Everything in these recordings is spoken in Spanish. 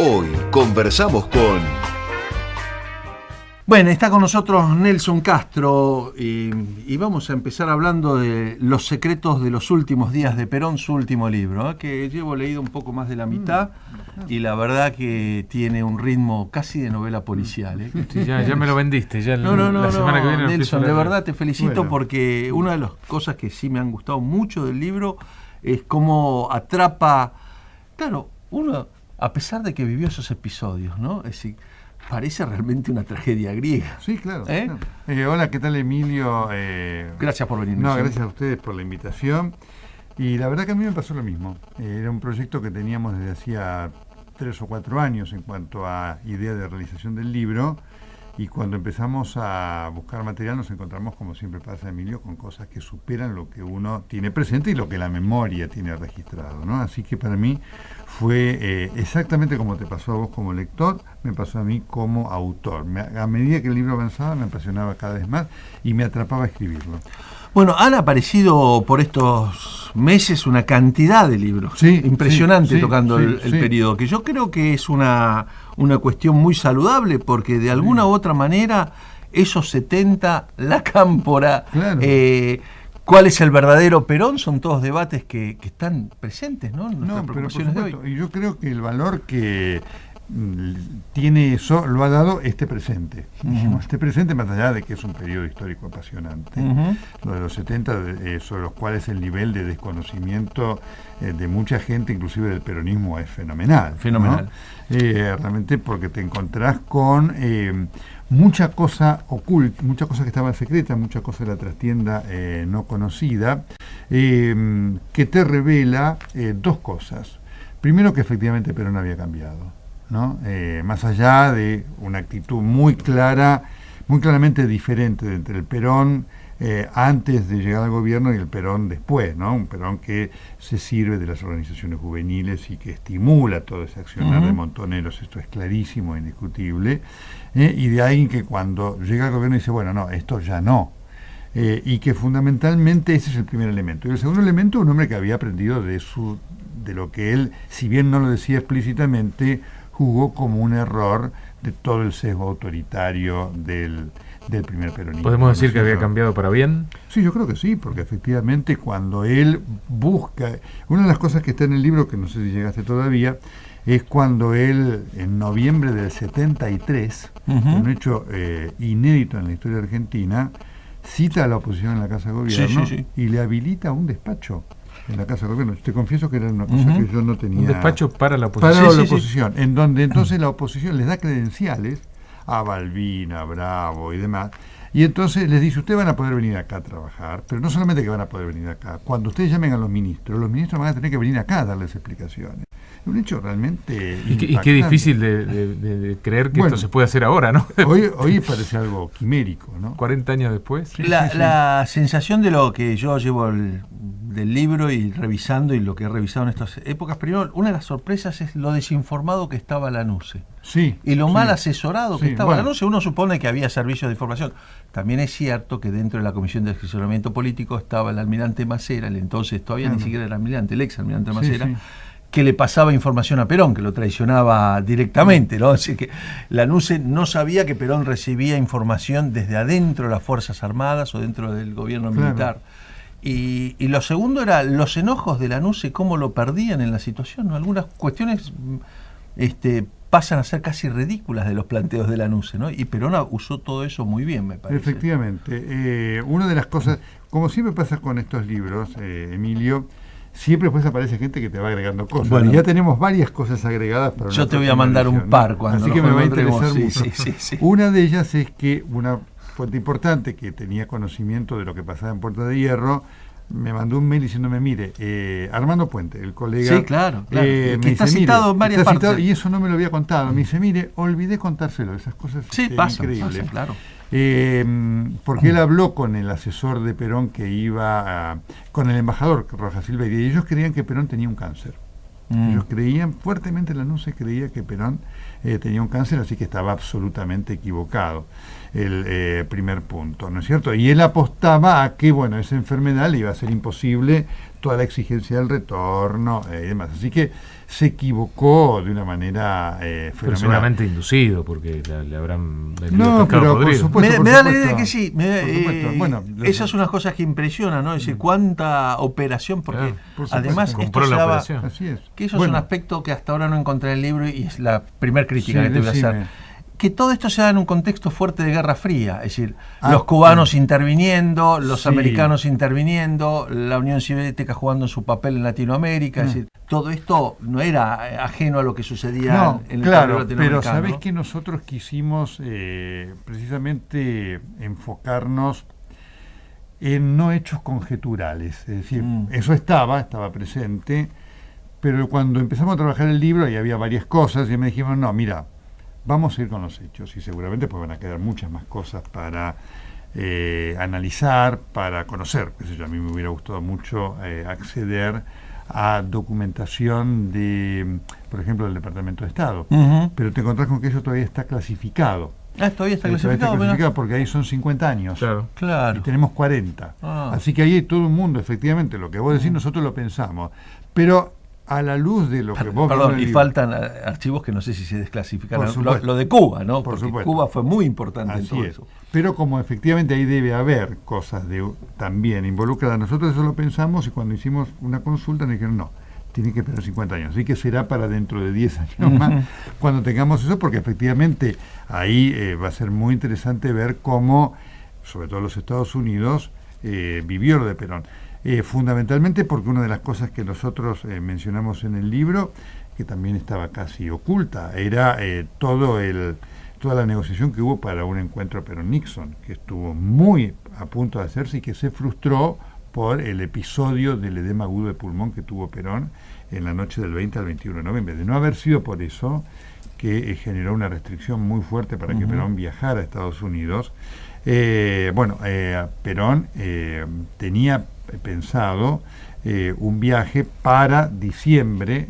Hoy conversamos con... Bueno, está con nosotros Nelson Castro y vamos a empezar hablando de Los secretos de los últimos días de Perón, su último libro, que llevo leído un poco más de la mitad y la verdad que tiene un ritmo casi de novela policial. Sí, ya me lo vendiste. Ya No, la semana que viene Nelson, de verdad te felicito Bueno. porque una de las cosas que sí me han gustado mucho del libro es cómo atrapa, claro, uno, a pesar de que vivió esos episodios, ¿no? Es decir, parece realmente una tragedia griega. Sí, claro. ¿Eh? Claro. Hola, ¿qué tal, Emilio? Gracias por venir. No, Nelson. gracias a ustedes por la invitación. Y la verdad que a mí me pasó lo mismo. Era un proyecto que teníamos desde hacía 3 o 4 años en cuanto a idea de realización del libro. Y cuando empezamos a buscar material nos encontramos, como siempre pasa, Emilio, con cosas que superan lo que uno tiene presente y lo que la memoria tiene registrado, ¿no? Así que para mí fue exactamente como te pasó a vos como lector, me pasó a mí como autor. A medida que el libro avanzaba me apasionaba cada vez más y me atrapaba a escribirlo. Bueno, han aparecido por estos meses una cantidad de libros impresionante tocando el periodo, que yo creo que es una cuestión muy saludable, porque de alguna u otra manera esos 70, la cámpora, Claro. cuál es el verdadero Perón, son todos debates que están presentes, ¿no? En nuestras No, pero por preocupaciones de hoy. supuesto, y yo creo que el valor que tiene eso lo ha dado este presente. Este presente, más allá de que es un periodo histórico apasionante, lo de los 70, sobre los cuales el nivel de desconocimiento de mucha gente, inclusive del peronismo, es fenomenal. Fenomenal. ¿No? Realmente porque te encontrás con mucha cosa oculta, mucha cosa que estaba secreta, mucha cosa de la trastienda no conocida, que te revela dos cosas. Primero, que efectivamente Perón había cambiado, ¿no? Más allá de una actitud muy claramente diferente entre el Perón antes de llegar al gobierno y el Perón después, ¿no? Un Perón que se sirve de las organizaciones juveniles y que estimula todo ese accionar de montoneros, esto es clarísimo, indiscutible, y de alguien que cuando llega al gobierno dice, bueno, no, esto ya no. Y que fundamentalmente ese es el primer elemento. Y el segundo elemento, un hombre que había aprendido de lo que él, si bien no lo decía explícitamente, jugó como un error de todo el sesgo autoritario del primer peronismo. ¿Podemos decir que había cambiado para bien? Sí, yo creo que sí, porque efectivamente cuando él busca, una de las cosas que está en el libro, que no sé si llegaste todavía, es cuando él, en noviembre del 73, un hecho inédito en la historia argentina, cita a la oposición en la Casa de Gobierno y le habilita un despacho en la Casa de Gobierno. Te confieso que era una cosa que yo no tenía. Un despacho para la oposición. Para la oposición, en donde entonces la oposición les da credenciales a Balbín, a Bravo y demás, y entonces les dice, ustedes van a poder venir acá a trabajar, pero no solamente que van a poder venir acá, cuando ustedes llamen a los ministros van a tener que venir acá a darles explicaciones. Es un hecho realmente y qué difícil de creer que esto se puede hacer ahora, ¿no? Hoy parece algo quimérico, ¿no? 40 años después. La sensación de lo que yo llevo del libro y revisando, y lo que he revisado en estas épocas, primero, una de las sorpresas es lo desinformado que estaba Lanuse. Sí. Y lo mal asesorado que estaba bueno. Lanuse. Uno supone que había servicios de información. También es cierto que dentro de la Comisión de Asesoramiento Político estaba el almirante Macera, el entonces todavía ni siquiera el almirante, el ex almirante Macera, que le pasaba información a Perón, que lo traicionaba directamente, ¿no? Así que Lanuse no sabía que Perón recibía información desde adentro de las Fuerzas Armadas o dentro del gobierno militar. Y lo segundo era los enojos de Lanuse, cómo lo perdían en la situación, ¿no? Algunas cuestiones pasan a ser casi ridículas de los planteos de Lanuse, ¿no? Y Perón usó todo eso muy bien, me parece. Efectivamente. Una de las cosas, como siempre pasa con estos libros, Emilio, siempre después aparece gente que te va agregando cosas. Bueno, y ya tenemos varias cosas agregadas para yo te voy a mandar un par cuando así que me va a interesar mucho. Sí. Una de ellas es que una fuente importante que tenía conocimiento de lo que pasaba en Puerta de Hierro me mandó un mail diciéndome, mire, Armando Puente, el colega... Sí, claro. Me está dice, citado en varias partes. Citado, y eso no me lo había contado. Me dice, mire, olvidé contárselo. Esas cosas increíbles. Pasa, claro. Porque él habló con el asesor de Perón que iba con el embajador Rojas Silveira, y ellos creían que Perón tenía un cáncer. Ellos creían fuertemente, Lanuse creía que Perón tenía un cáncer, así que estaba absolutamente equivocado. El primer punto, ¿no es cierto? Y él apostaba a que, bueno, esa enfermedad le iba a ser imposible toda la exigencia del retorno y demás. Así que se equivocó de una manera pero fenomenal. seguramente inducido, porque le habrán vendido No, pescado pero por podrido. supuesto. Me da la idea de que sí. Por supuesto. Bueno, esas son las cosas que impresionan, ¿no? Es decir, cuánta operación, porque Claro, por supuesto. además Compró esto se la daba, operación. Así es. que eso es Bueno, un aspecto que hasta ahora no encontré en el libro y es la primer crítica sí, que te voy a decime. hacer. Que todo esto se da en un contexto fuerte de Guerra Fría, es decir, Ah, los cubanos interviniendo, los sí. americanos interviniendo, la Unión Soviética jugando su papel en Latinoamérica, es decir, todo esto no era ajeno a lo que sucedía No, en el claro, tablero latinoamericano. pero sabés ¿no? que nosotros quisimos precisamente enfocarnos en no hechos conjeturales, es decir, eso estaba presente, pero cuando empezamos a trabajar el libro y había varias cosas y me dijimos, no, mira, vamos a ir con los hechos y seguramente pues van a quedar muchas más cosas para analizar, para conocer. Qué sé yo, a mí me hubiera gustado mucho acceder a documentación de, por ejemplo, del Departamento de Estado, pero te encontrás con que eso todavía está clasificado. Todavía está Todavía clasificado, clasificado porque ahí son 50 años. Claro. Y Claro. tenemos 40. Ah. Así que ahí hay todo un mundo, efectivamente, lo que vos decís nosotros lo pensamos. Pero a la luz de lo que vos... Perdón, viste en el y libro- faltan archivos que no sé si se Por desclasificaron. supuesto. Lo de Cuba, ¿no? Por Porque supuesto. Cuba fue muy importante en Así todo es. eso. Pero como efectivamente ahí debe haber cosas también involucradas, nosotros eso lo pensamos y cuando hicimos una consulta nos dijeron no, tiene que esperar 50 años. Así que será para dentro de 10 años más cuando tengamos eso, porque efectivamente ahí va a ser muy interesante ver cómo, sobre todo los Estados Unidos, vivió lo de Perón. Fundamentalmente porque una de las cosas que nosotros mencionamos en el libro, que también estaba casi oculta, era toda la negociación que hubo para un encuentro Perón-Nixon, que estuvo muy a punto de hacerse y que se frustró por el episodio del edema agudo de pulmón que tuvo Perón en la noche del 20 al 21 de noviembre. De no haber sido por eso, que generó una restricción muy fuerte para que Perón viajara a Estados Unidos, Perón tenía pensado un viaje para diciembre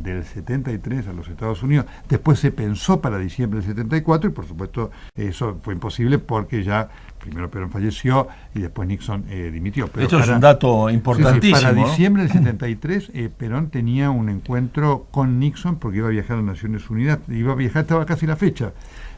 del 73 a los Estados Unidos. Después se pensó para diciembre del 74 y por supuesto eso fue imposible porque ya primero Perón falleció y después Nixon dimitió. Pero Esto es un dato importantísimo. para ¿no? diciembre del 73 Perón tenía un encuentro con Nixon porque iba a viajar a Naciones Unidas, estaba casi la fecha,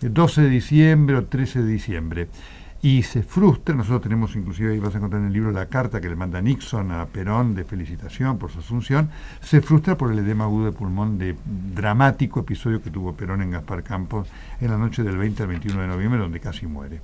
12 de diciembre o 13 de diciembre. Y se frustra, nosotros tenemos inclusive, ahí vas a encontrar en el libro la carta que le manda Nixon a Perón de felicitación por su asunción, se frustra por el edema agudo de pulmón de dramático episodio que tuvo Perón en Gaspar Campos en la noche del 20 al 21 de noviembre, donde casi muere.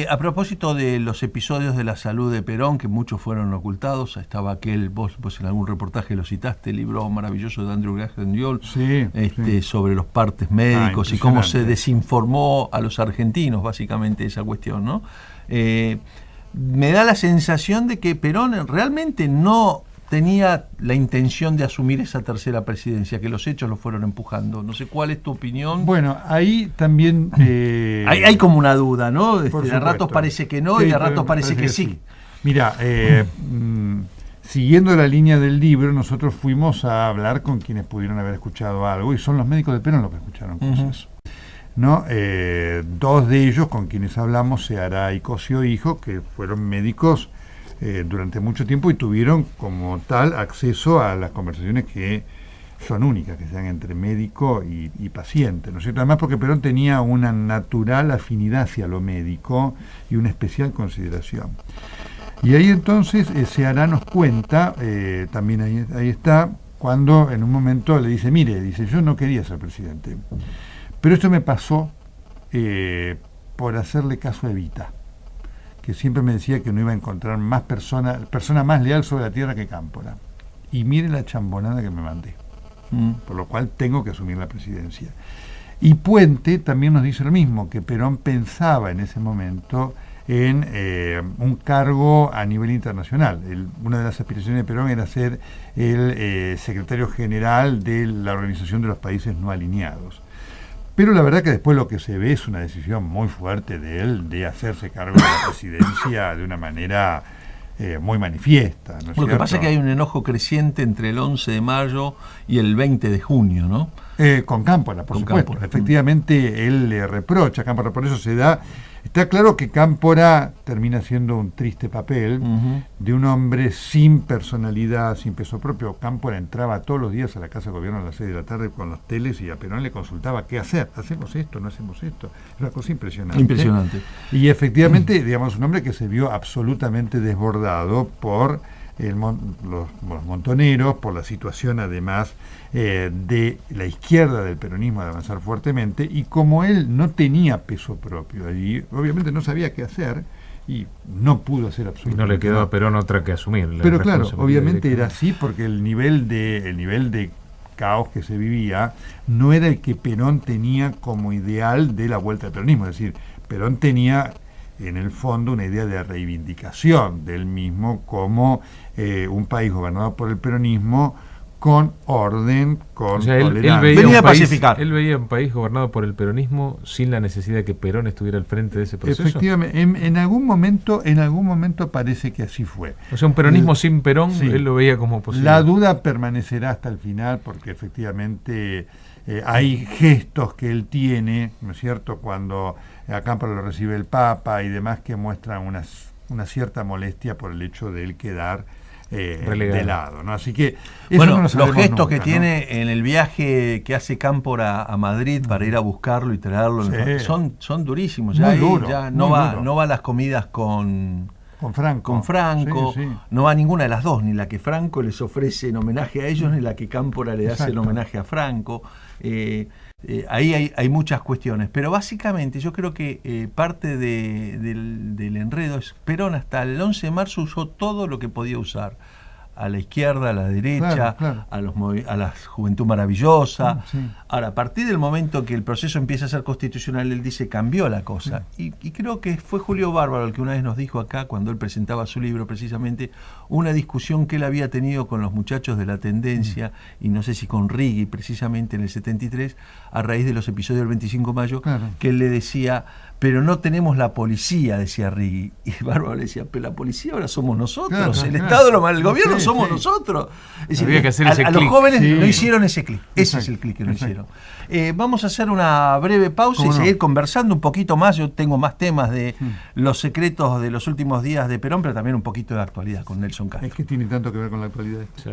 A propósito de los episodios de la salud de Perón, que muchos fueron ocultados, estaba aquel, vos en algún reportaje lo citaste, el libro maravilloso de Andrew Graham Diol, Sí, sí. sobre los partes médicos y cómo se impresionante. desinformó a los argentinos, básicamente, esa cuestión, ¿no? Me da la sensación de que Perón realmente no tenía la intención de asumir esa tercera presidencia, que los hechos lo fueron empujando. No sé cuál es tu opinión. Bueno, ahí también... Hay como una duda, ¿no? por De a ratos supuesto. parece que no Sí, y de a pero ratos parece que sí. Mira, siguiendo la línea del libro, nosotros fuimos a hablar con quienes pudieron haber escuchado algo y son los médicos de Perón los que escucharon cosas. ¿No? Dos de ellos con quienes hablamos, Ceará y Cosio Hijo, que fueron médicos durante mucho tiempo y tuvieron como tal acceso a las conversaciones que son únicas, que sean entre médico y paciente, ¿no es cierto? Además porque Perón tenía una natural afinidad hacia lo médico y una especial consideración. Y ahí entonces Ceará nos cuenta, también ahí está, cuando en un momento le dice, mire, dice, yo no quería ser presidente, pero esto me pasó por hacerle caso a Evita, que siempre me decía que no iba a encontrar más persona más leal sobre la tierra que Cámpora. Y mire la chambonada que me mandé. Por lo cual tengo que asumir la presidencia. Y Puente también nos dice lo mismo, que Perón pensaba en ese momento en un cargo a nivel internacional. Una de las aspiraciones de Perón era ser el secretario general de la Organización de los Países No Alineados. Pero la verdad que después lo que se ve es una decisión muy fuerte de él de hacerse cargo de la presidencia de una manera muy manifiesta, ¿no es Lo que cierto? pasa es que hay un enojo creciente entre el 11 de mayo y el 20 de junio, ¿no? Con Cámpora, por supuesto. Cámpora. Efectivamente, él le reprocha a Cámpora, por eso se da. Está claro que Cámpora termina siendo un triste papel de un hombre sin personalidad, sin peso propio. Cámpora entraba todos los días a la Casa de Gobierno a las 6 de la tarde con los teles y a Perón le consultaba qué hacer. ¿Hacemos esto? ¿No hacemos esto? Es una cosa impresionante. Impresionante. Y efectivamente, digamos, un hombre que se vio absolutamente desbordado por los montoneros, por la situación además de la izquierda del peronismo de avanzar fuertemente, y como él no tenía peso propio allí, obviamente no sabía qué hacer y no pudo hacer absolutamente nada. Y no le quedó nada. a Perón otra que asumir. Pero claro, obviamente era así porque el nivel de caos que se vivía no era el que Perón tenía como ideal de la vuelta al peronismo. Es decir, Perón tenía en el fondo una idea de reivindicación del mismo como un país gobernado por el peronismo con orden, con tolerancia. Venía a pacificar. Él veía un país gobernado por el peronismo sin la necesidad de que Perón estuviera al frente de ese proceso. Efectivamente, en algún momento parece que así fue. O sea, un peronismo sin Perón, sí, él lo veía como posible. La duda permanecerá hasta el final porque efectivamente hay gestos que él tiene, ¿no es cierto?, cuando a Cámpora lo recibe el Papa y demás, que muestran una cierta molestia por el hecho de él quedar de lado, ¿no? Así que eso bueno, no lo sabemos los gestos nunca, que ¿no? tiene en el viaje que hace Cámpora a Madrid para ir a buscarlo y traerlo, Sí. son durísimos. Muy Ya ahí duro, ya muy duro. no va a las comidas con Franco, Sí, sí. no va a ninguna de las dos, ni la que Franco les ofrece en homenaje a ellos, ni la que Cámpora le hace en homenaje a Franco. Ahí hay muchas cuestiones, pero básicamente yo creo que parte del enredo es Perón hasta el 11 de marzo usó todo lo que podía usar. A la izquierda, a la derecha, Claro. a la Juventud Maravillosa. Sí. Ahora, a partir del momento que el proceso empieza a ser constitucional, él dice, cambió la cosa. Y creo que fue Julio Bárbaro el que una vez nos dijo acá, cuando él presentaba su libro, precisamente, una discusión que él había tenido con los muchachos de la tendencia, y no sé si con Rigui, precisamente en el 73, a raíz de los episodios del 25 de mayo, que él le decía, pero no tenemos la policía, decía Rigui. Y Bárbaro le decía, pero la policía ahora somos nosotros, el Estado, el gobierno somos nosotros. Es decir, había que hacer ese a los clic. jóvenes Sí. no hicieron ese clic. Ese es el clic que no hicieron. Vamos a hacer una breve pausa y seguir conversando un poquito más. Yo tengo más temas de los secretos de los últimos días de Perón, pero también un poquito de actualidad con Nelson Castro. Es que tiene tanto que ver con la actualidad. Sí.